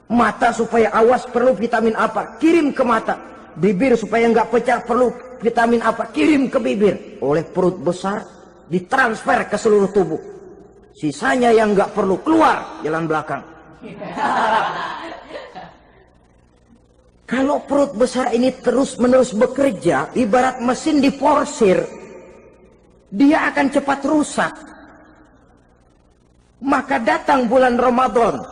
Mata supaya awas perlu vitamin apa? Kirim ke mata. Bibir supaya nggak pecah perlu vitamin apa? Kirim ke bibir. Oleh perut besar ditransfer ke seluruh tubuh. Sisanya yang nggak perlu keluar jalan belakang. Kalau perut besar ini terus-menerus bekerja, ibarat mesin diporsir, dia akan cepat rusak. Maka datang bulan Ramadan,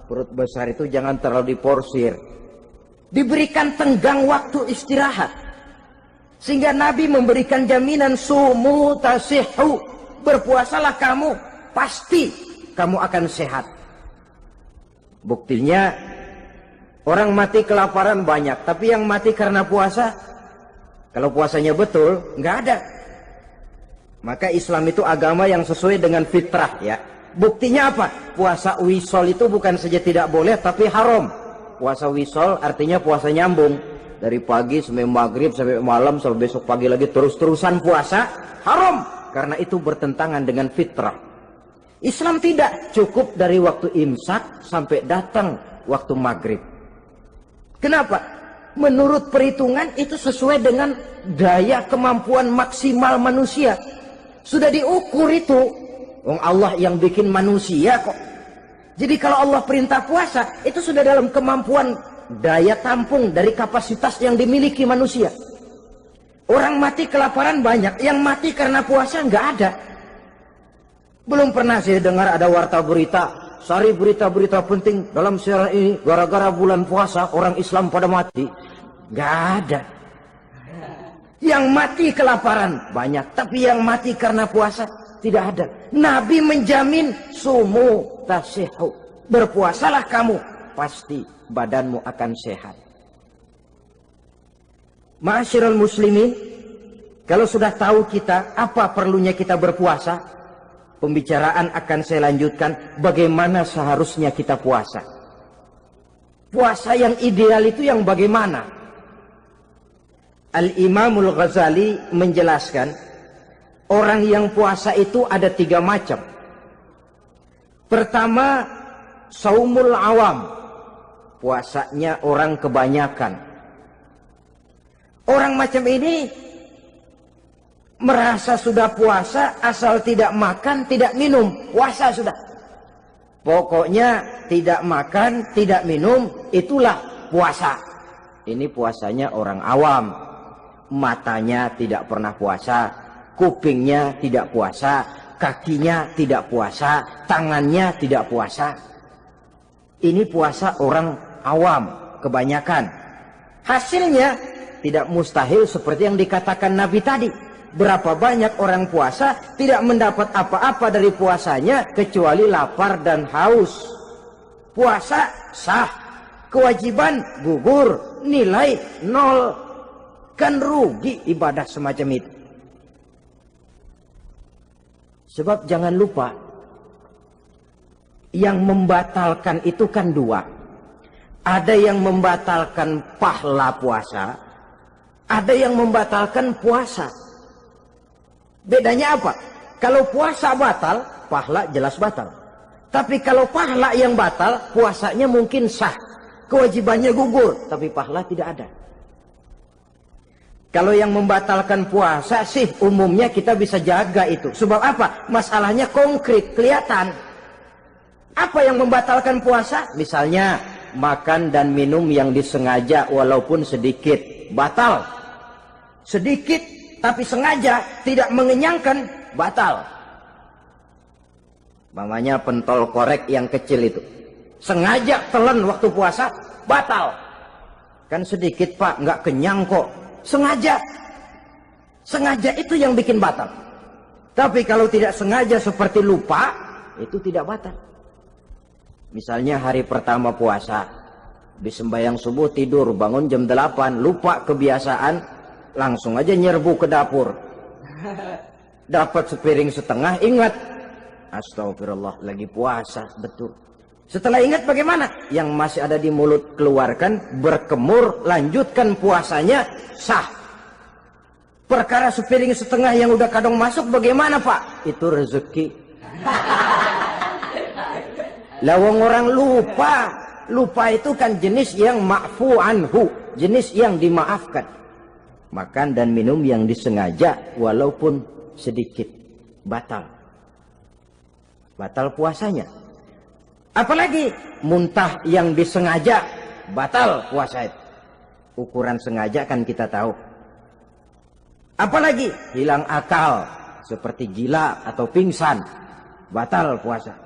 perut besar itu jangan terlalu diporsir. Diberikan tenggang waktu istirahat. Sehingga Nabi memberikan jaminan sumu tasihhu. Berpuasalah kamu, pasti kamu akan sehat. Buktinya orang mati kelaparan banyak, tapi yang mati karena puasa, kalau puasanya betul, nggak ada. Maka Islam itu agama yang sesuai dengan fitrah ya. Buktinya apa? Puasa wisol itu bukan saja tidak boleh, tapi haram. Puasa wisol artinya puasa nyambung. Dari pagi sampai maghrib, sampai malam, sampai besok pagi lagi terus-terusan puasa, haram. Karena itu bertentangan dengan fitrah. Islam tidak, cukup dari waktu imsak sampai datang waktu maghrib. Kenapa? Menurut perhitungan itu sesuai dengan daya kemampuan maksimal manusia. Sudah diukur itu. Allah yang bikin manusia kok. Jadi kalau Allah perintah puasa, itu sudah dalam kemampuan daya tampung dari kapasitas yang dimiliki manusia. Orang mati kelaparan banyak, yang mati karena puasa nggak ada. Belum pernah saya dengar ada warta berita, sari berita-berita penting dalam siaran ini, gara-gara bulan puasa orang Islam pada mati. Nggak ada. Yang mati kelaparan banyak, tapi yang mati karena puasa tidak ada. Nabi menjamin sumu tasihhu. Berpuasalah kamu, pasti badanmu akan sehat. Ma'asyiral muslimin, kalau sudah tahu kita apa perlunya kita berpuasa, pembicaraan akan saya lanjutkan bagaimana seharusnya kita puasa. Puasa yang ideal itu yang bagaimana? Al-Imamul Ghazali menjelaskan, orang yang puasa itu ada 3 macam. Pertama, saumul awam. Puasanya orang kebanyakan. Orang macam ini merasa sudah puasa asal tidak makan, tidak minum. Puasa sudah. Pokoknya tidak makan, tidak minum, itulah puasa. Ini puasanya orang awam. Matanya tidak pernah puasa. Kupingnya tidak puasa, kakinya tidak puasa, tangannya tidak puasa. Ini puasa orang awam, kebanyakan. Hasilnya tidak mustahil seperti yang dikatakan Nabi tadi. Berapa banyak orang puasa tidak mendapat apa-apa dari puasanya kecuali lapar dan haus. Puasa sah, kewajiban gugur, nilai 0. Kan rugi ibadah semacam itu. Sebab jangan lupa, yang membatalkan itu kan 2. Ada yang membatalkan pahala puasa, ada yang membatalkan puasa. Bedanya apa? Kalau puasa batal, pahala jelas batal. Tapi kalau pahala yang batal, puasanya mungkin sah. Kewajibannya gugur, tapi pahala tidak ada. Kalau yang membatalkan puasa sih umumnya kita bisa jaga itu. Sebab apa? Masalahnya konkret, kelihatan. Apa yang membatalkan puasa? Misalnya makan dan minum yang disengaja walaupun sedikit. Batal. Sedikit tapi sengaja tidak mengenyangkan, batal. Mamanya pentol korek yang kecil itu. Sengaja telan waktu puasa, batal. Kan sedikit pak, nggak kenyang kok. Sengaja. Sengaja itu yang bikin batal. Tapi kalau tidak sengaja seperti lupa, itu tidak batal. Misalnya hari pertama puasa, habis sembahyang subuh tidur, bangun jam 8, lupa kebiasaan, langsung aja nyerbu ke dapur. Dapat sepiring setengah, ingat. Astagfirullah, lagi puasa, betul. Setelah ingat bagaimana? Yang masih ada di mulut keluarkan, berkemur, lanjutkan puasanya, sah. Perkara sepiring setengah yang udah kadang masuk bagaimana Pak? Itu rezeki. Lawang orang lupa. Lupa itu kan jenis yang ma'fu anhu, jenis yang dimaafkan. Makan dan minum yang disengaja walaupun sedikit, batal. Batal puasanya. Apalagi muntah yang disengaja, batal puasa itu. Ukuran sengaja kan kita tahu. Apalagi hilang akal seperti gila atau pingsan, batal puasa.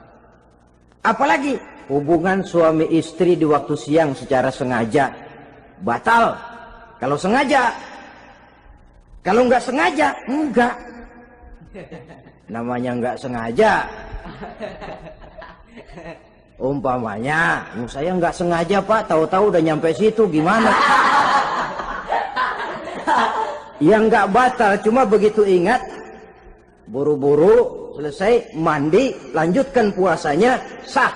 Apalagi hubungan suami istri di waktu siang secara sengaja, batal. Kalau sengaja. Kalau nggak sengaja, enggak. Namanya nggak sengaja. Umpamanya, saya nggak sengaja Pak, tahu-tahu udah nyampe situ, gimana? Yang nggak batal, cuma begitu ingat, buru-buru selesai mandi, lanjutkan puasanya, sah.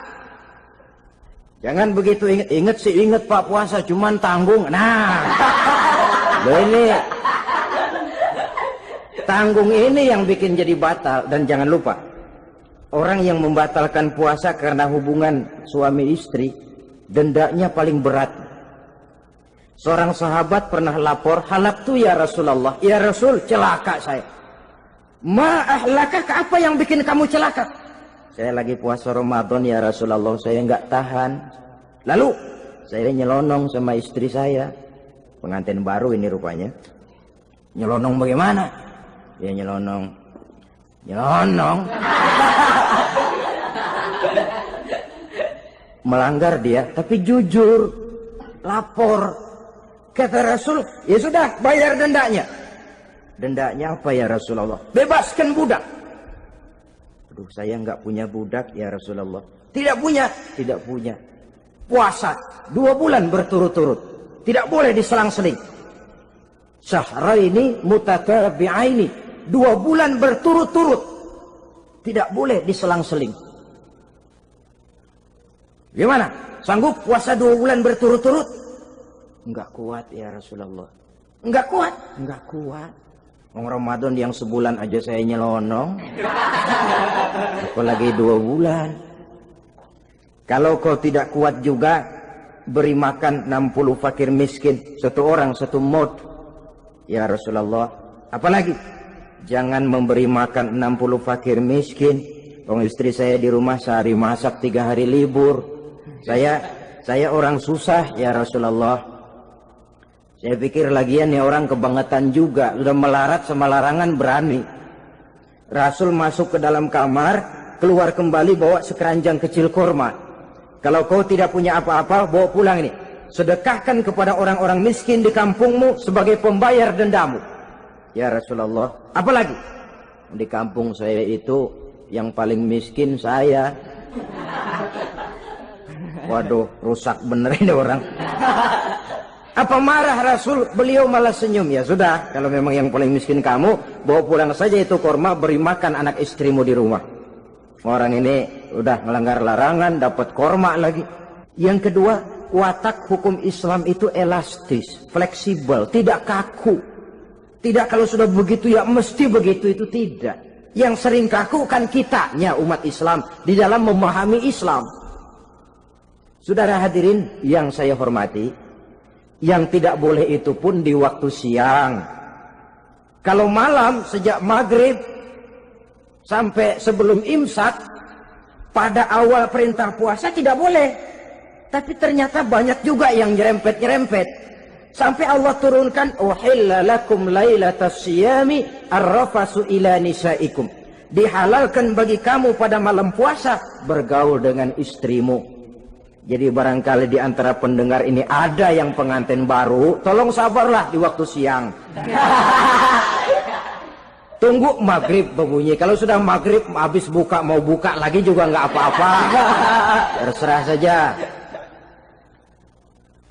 Jangan begitu ingat sih, ingat Pak puasa, cuman tanggung. Nah, ini tanggung ini yang bikin jadi batal. Dan jangan lupa, orang yang membatalkan puasa karena hubungan suami istri, dendanya paling berat. Seorang sahabat pernah lapor, halaktu ya Rasulullah, ya Rasul, celaka saya. Ma ahlakah, apa yang bikin kamu celaka? Saya lagi puasa Ramadan ya Rasulullah, saya nggak tahan. Lalu saya nyelonong sama istri saya, pengantin baru ini rupanya. Nyelonong bagaimana? Ya nyelonong. Melanggar dia, tapi jujur, lapor. Kata Rasul, ya sudah, bayar dendanya. Dendanya apa ya Rasulullah? Bebaskan budak. Aduh, saya nggak punya budak ya Rasulullah. Tidak punya. Puasa 2 bulan berturut-turut, tidak boleh diselang-seling. Syahraini mutatabi'aini, 2 bulan berturut-turut, tidak boleh diselang-seling. Gimana? Sanggup puasa 2 bulan berturut-turut? Enggak kuat ya Rasulullah. Enggak kuat. Ramadan yang sebulan aja saya nyelonong, apalagi 2 bulan. Kalau kau tidak kuat juga, beri makan 60 fakir miskin, 1 orang 1 mod ya Rasulullah. Apalagi jangan memberi makan 60 fakir miskin. Kalau istri saya di rumah sehari masak, 3 hari libur. Saya orang susah ya Rasulullah. Saya pikir lagian ya orang kebangetan juga, sudah melarat sama larangan berani. Rasul masuk ke dalam kamar, keluar kembali bawa sekeranjang kecil kurma. Kalau kau tidak punya apa-apa, bawa pulang ini. Sedekahkan kepada orang-orang miskin di kampungmu sebagai pembayar dendamu. Ya Rasulullah, apalagi? Di kampung saya itu yang paling miskin saya. Waduh, rusak bener ini orang. Apa marah Rasul? Beliau malah senyum. Ya sudah, kalau memang yang paling miskin kamu, bawa pulang saja itu kurma, beri makan anak istrimu di rumah. Orang ini udah melanggar larangan, dapat kurma lagi. Yang kedua, watak hukum Islam itu elastis, fleksibel, tidak kaku. Tidak kalau sudah begitu ya mesti begitu, itu tidak. Yang sering kaku kan kitanya umat Islam di dalam memahami Islam. Saudara hadirin yang saya hormati, yang tidak boleh itu pun di waktu siang. Kalau malam sejak maghrib sampai sebelum imsak, pada awal perintah puasa tidak boleh. Tapi ternyata banyak juga yang nyerempet-nyerempet. Sampai Allah turunkan, uhilla lakum lailatas siyami arrafasu ila nisaikum. Dihalalkan bagi kamu pada malam puasa bergaul dengan istrimu. Jadi barangkali di antara pendengar ini ada yang pengantin baru, tolong sabarlah di waktu siang. Tunggu maghrib berbunyi. Kalau sudah maghrib habis buka, mau buka lagi juga nggak apa-apa. Terserah saja.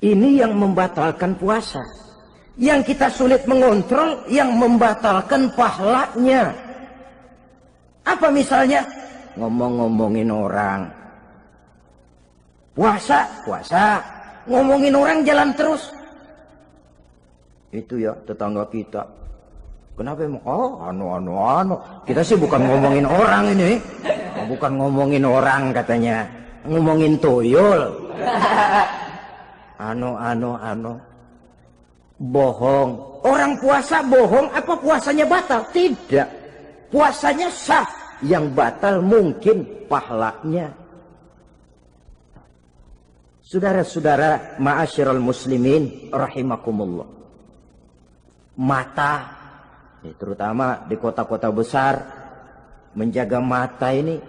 Ini yang membatalkan puasa. Yang kita sulit mengontrol, yang membatalkan pahalanya. Apa misalnya? Ngomong-ngomongin orang. Puasa, ngomongin orang jalan terus. Itu ya tetangga kita. Kenapa emang? Oh, anu. Kita sih bukan ngomongin orang ini. Bukan ngomongin orang katanya. Ngomongin tuyul. Anu. Bohong. Orang puasa bohong apa puasanya batal? Tidak. Puasanya sah. Yang batal mungkin pahalanya. Saudara-saudara ma'asyiral muslimin rahimakumullah. Mata, terutama di kota-kota besar, menjaga mata ini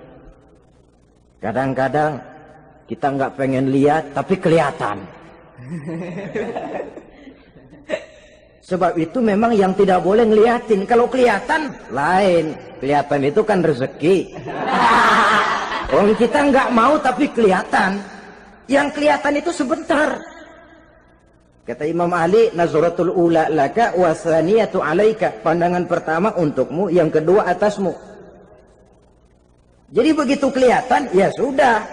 kadang-kadang kita nggak pengen lihat tapi kelihatan. Sebab itu memang yang tidak boleh ngeliatin. Kalau kelihatan lain, kelihatan itu kan rezeki. Orang kita nggak mau tapi kelihatan. Yang kelihatan itu sebentar. Kata Imam Ali, nazaratul ula laka wa tsaniyatu alaika. Pandangan pertama untukmu, yang kedua atasmu. Jadi begitu kelihatan, ya sudah.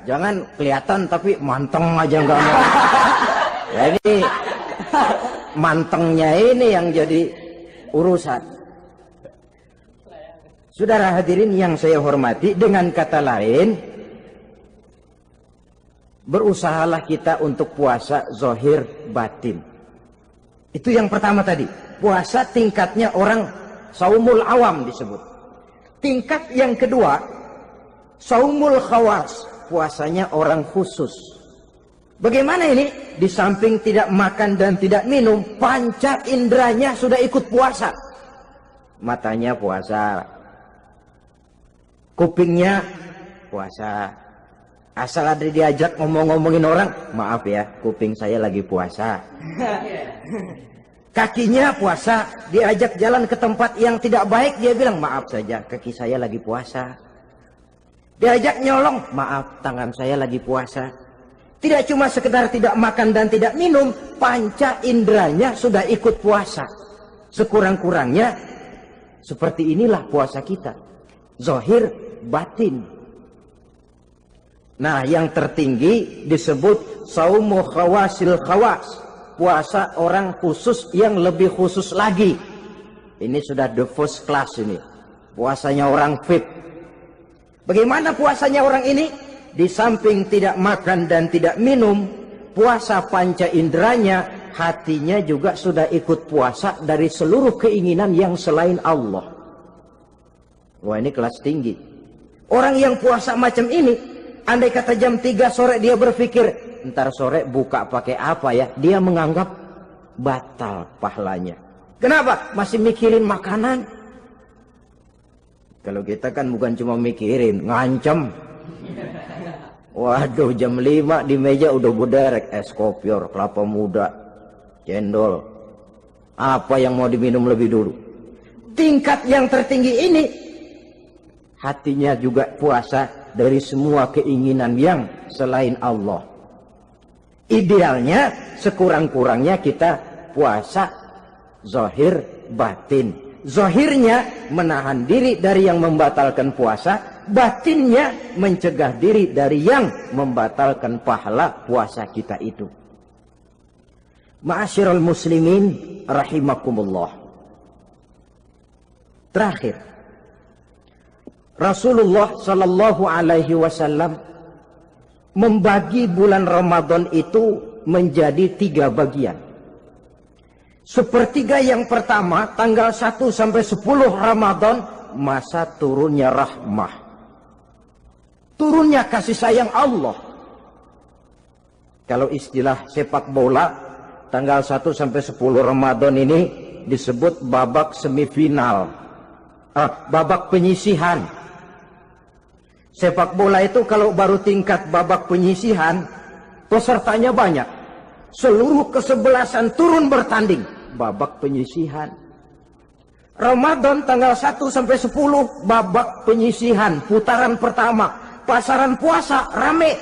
Jangan kelihatan tapi manteng aja enggak mau. Jadi mantengnya ini yang jadi urusan. Saudara hadirin yang saya hormati, dengan kata lain, berusahalah kita untuk puasa zahir batin. Itu yang pertama tadi. Puasa tingkatnya orang saumul awam disebut. Tingkat yang kedua, saumul khawas. Puasanya orang khusus. Bagaimana ini? Di samping tidak makan dan tidak minum, panca inderanya sudah ikut puasa. Matanya puasa, kupingnya puasa. Asal ada diajak ngomong-ngomongin orang, maaf ya, kuping saya lagi puasa. Kakinya puasa, diajak jalan ke tempat yang tidak baik, dia bilang maaf saja, kaki saya lagi puasa. Diajak nyolong, maaf, tangan saya lagi puasa. Tidak cuma sekedar tidak makan dan tidak minum, panca inderanya sudah ikut puasa. Sekurang-kurangnya seperti inilah puasa kita, zahir batin. Nah, yang tertinggi disebut saumu khawasil khawas, puasa orang khusus yang lebih khusus lagi. Ini sudah the first class ini, puasanya orang VIP. Bagaimana puasanya orang ini? Di samping tidak makan dan tidak minum, puasa panca inderanya, hatinya juga sudah ikut puasa dari seluruh keinginan yang selain Allah. Wah, ini kelas tinggi. Orang yang puasa macam ini, andai kata jam 3 sore dia berpikir, ntar sore buka pakai apa ya? Dia menganggap batal pahalanya. Kenapa? Masih mikirin makanan. Kalau kita kan bukan cuma mikirin, ngancem. Waduh, jam 5 di meja udah bederek es kopior, kelapa muda, cendol. Apa yang mau diminum lebih dulu? Tingkat yang tertinggi ini, hatinya juga puasa dari semua keinginan yang selain Allah. Idealnya, sekurang-kurangnya kita puasa zahir batin. Zahirnya menahan diri dari yang membatalkan puasa, batinnya mencegah diri dari yang membatalkan pahala puasa kita itu. Ma'asyiral muslimin rahimakumullah. Terakhir, Rasulullah sallallahu alaihi wasallam membagi bulan Ramadan itu menjadi 3 bagian. Sepertiga yang pertama, tanggal 1 sampai 10 Ramadan, masa turunnya rahmah. Turunnya kasih sayang Allah. Kalau istilah sepak bola, tanggal 1 sampai 10 Ramadan ini disebut babak semifinal. Babak penyisihan. Sepak bola itu kalau baru tingkat babak penyisihan, pesertanya banyak. Seluruh kesebelasan turun bertanding. Babak penyisihan. Ramadan tanggal 1 sampai 10 babak penyisihan, putaran pertama. Pasaran puasa rame.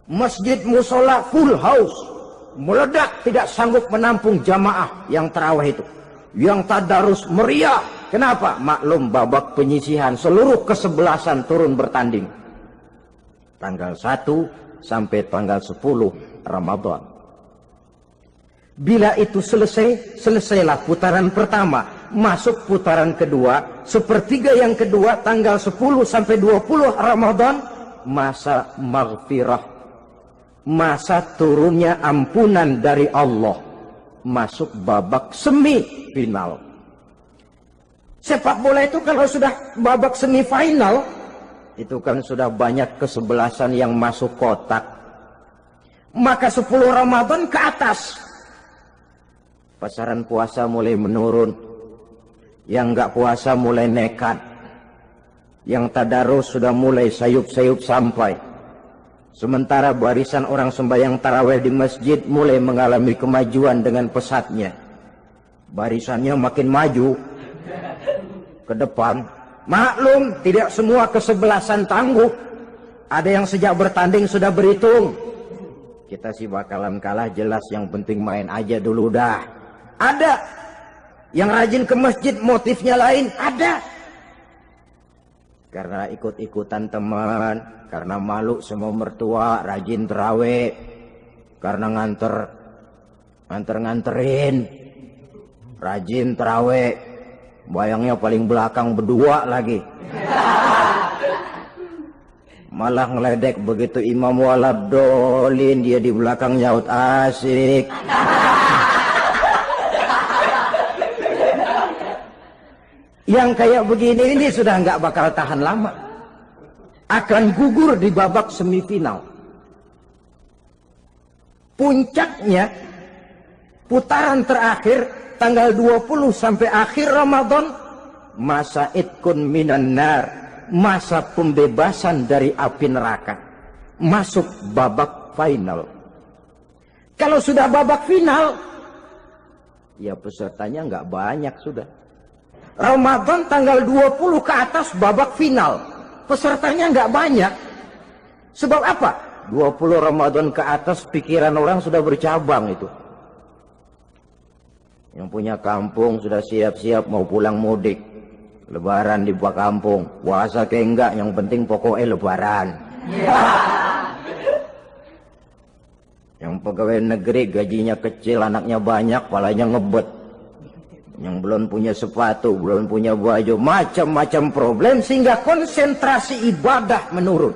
Masjid musola full house. Meledak, tidak sanggup menampung jamaah yang tarawih itu. Yang tadarus meriah. Kenapa? Maklum babak penyisihan, seluruh kesebelasan turun bertanding. Tanggal 1 sampai tanggal 10 Ramadan. Bila itu selesai, selesailah putaran pertama. Masuk putaran kedua, sepertiga yang kedua, tanggal 10 sampai 20 Ramadan, masa maghfirah, masa turunnya ampunan dari Allah. Masuk babak semifinal. Sepak bola itu kalau sudah babak semifinal, itu kan sudah banyak kesebelasan yang masuk kotak. Maka 10 Ramadan ke atas, pasaran puasa mulai menurun. Yang enggak puasa mulai nekat. Yang tadarus sudah mulai sayup-sayup sampai. Sementara barisan orang sembahyang tarawih di masjid mulai mengalami kemajuan dengan pesatnya. Barisannya makin maju ke depan. Maklum, tidak semua kesebelasan tangguh. Ada yang sejak bertanding sudah berhitung. Kita sih bakalan kalah jelas, yang penting main aja dulu dah. Ada yang rajin ke masjid, motifnya lain, ada. Karena ikut-ikutan teman, karena malu sama mertua, rajin terawih. Karena nganterin, rajin terawih. Bayangnya paling belakang berdua lagi. Malah ngeledek begitu imam waladolin, dia di belakang nyaut asik. Yang kayak begini ini sudah nggak bakal tahan lama. Akan gugur di babak semifinal. Puncaknya, putaran terakhir, tanggal 20 sampai akhir Ramadan, masa itkun minan nar, masa pembebasan dari api neraka. Masuk babak final. Kalau sudah babak final, ya pesertanya nggak banyak sudah. Ramadan tanggal 20 ke atas babak final. Pesertanya nggak banyak. Sebab apa? 20 Ramadan ke atas pikiran orang sudah bercabang itu. Yang punya kampung sudah siap-siap mau pulang mudik. Lebaran di buah kampung. Puasa kayak enggak, yang penting pokoknya lebaran. Yang pegawai negeri gajinya kecil, anaknya banyak, palanya ngebet. Yang belum punya sepatu, belum punya baju, macam-macam problem, sehingga konsentrasi ibadah menurun.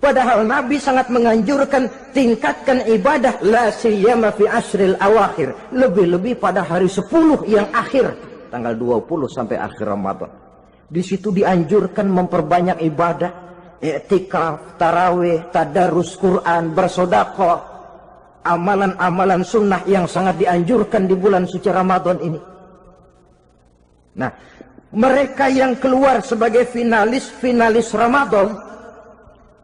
Padahal Nabi sangat menganjurkan tingkatkan ibadah, la siyama fi ashril awakhir, lebih-lebih pada hari 10 yang akhir, tanggal 20 sampai akhir Ramadan. Di situ dianjurkan memperbanyak ibadah, i'tikaf, tarawih, tadarus Quran, bersedekah, amalan-amalan sunnah yang sangat dianjurkan di bulan suci Ramadan ini. Nah, mereka yang keluar sebagai finalis Ramadan,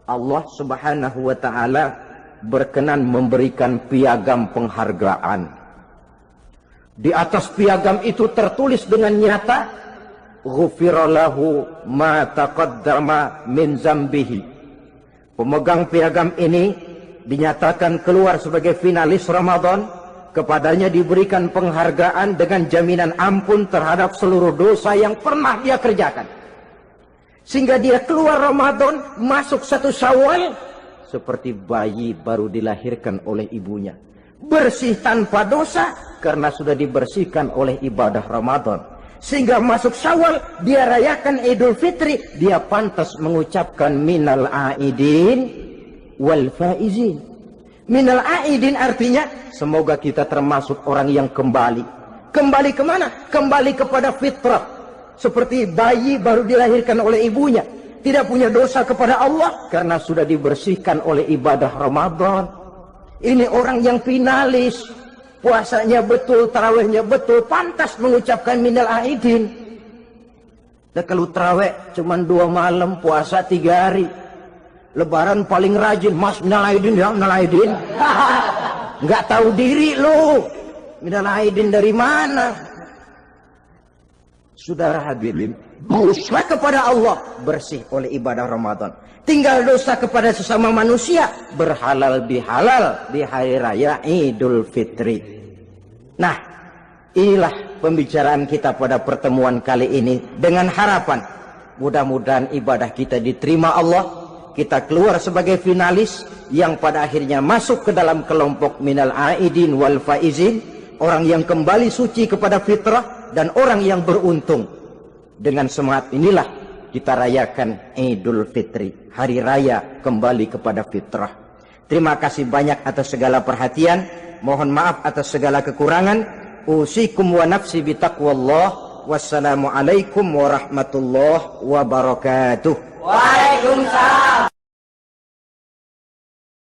Allah Subhanahu wa ta'ala berkenan memberikan piagam penghargaan. Di atas piagam itu tertulis dengan nyata, ghufira lahu ma taqaddama min zambihi. Pemegang piagam ini dinyatakan keluar sebagai finalis Ramadan. Kepadanya diberikan penghargaan dengan jaminan ampun terhadap seluruh dosa yang pernah dia kerjakan. Sehingga dia keluar Ramadan, masuk 1 Syawal, seperti bayi baru dilahirkan oleh ibunya. Bersih tanpa dosa, karena sudah dibersihkan oleh ibadah Ramadan. Sehingga masuk Syawal, dia rayakan Idul Fitri, dia pantas mengucapkan minal aidin wal faizin. Minal aidin artinya, semoga kita termasuk orang yang kembali. Kembali kemana? Kembali kepada fitrah. Seperti bayi baru dilahirkan oleh ibunya. Tidak punya dosa kepada Allah, karena sudah dibersihkan oleh ibadah Ramadan. Ini orang yang finalis. Puasanya betul, tarawihnya betul, pantas mengucapkan minal aidin. Dan kalau tarawih cuma 2 malam, puasa 3 hari. Lebaran paling rajin, mas minal aidin ya, minal aidin. Nggak tahu diri lu. Minal aidin dari mana? Saudara hadirin, dosa kepada Allah bersih oleh ibadah Ramadan. Tinggal dosa kepada sesama manusia, berhalal bihalal di hari raya Idul Fitri. Nah, inilah pembicaraan kita pada pertemuan kali ini, dengan harapan mudah-mudahan ibadah kita diterima Allah, kita keluar sebagai finalis yang pada akhirnya masuk ke dalam kelompok minal aidin wal faizin, orang yang kembali suci kepada fitrah dan orang yang beruntung. Dengan semangat inilah kita rayakan Idul Fitri, hari raya kembali kepada fitrah. Terima kasih banyak atas segala perhatian. Mohon maaf atas segala kekurangan. Usikum wa nafsi bitaqwallah. Wassalamualaikum warahmatullahi wabarakatuh. Waalaikumsalam.